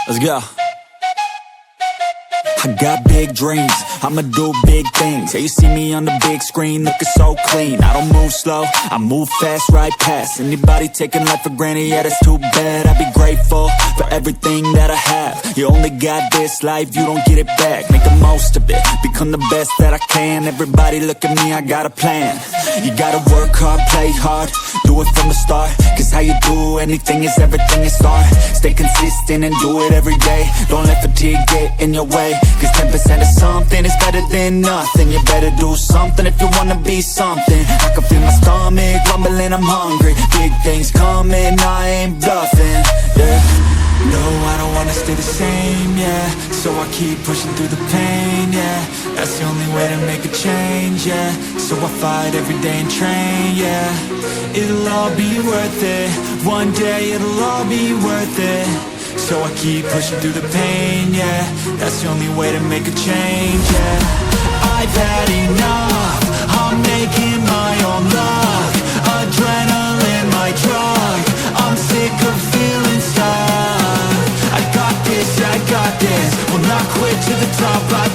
Let's go. I got big dreams, I'ma do big things. Yeah, you see me on the big screen, looking so clean. I don't move slow, I move fast, right past anybody taking life for granted, yeah, that's too bad. I'd be grateful for everything that I have. You only got this life, you don't get it back. Make the most of it, become the best that I can. Everybody look at me, I got a plan. You gotta work hard, play hard, do it from the start. Cause how you do anything is everything you start. Stay consistent and do it every day. Don't let fatigue get in your way. Cause 10% of something is better than nothing. You better do something if you wanna be something. I can feel my stomach rumbling, I'm hungry. Big things coming, I ain't bluffing, yeah. No, I don't wanna stay the same, yeah. So I keep pushing through the pain, yeah. That's the only way to make a change, yeah. So I fight every day and train, yeah. It'll all be worth it. One day it'll all be worth it. So I keep pushing through the pain, yeah. That's the only way to make a change, yeah. I've had enough, I'm making my own luck. Adrenaline, my drug, I'm sick of feeling stuck. I got this, will not quit to the top. I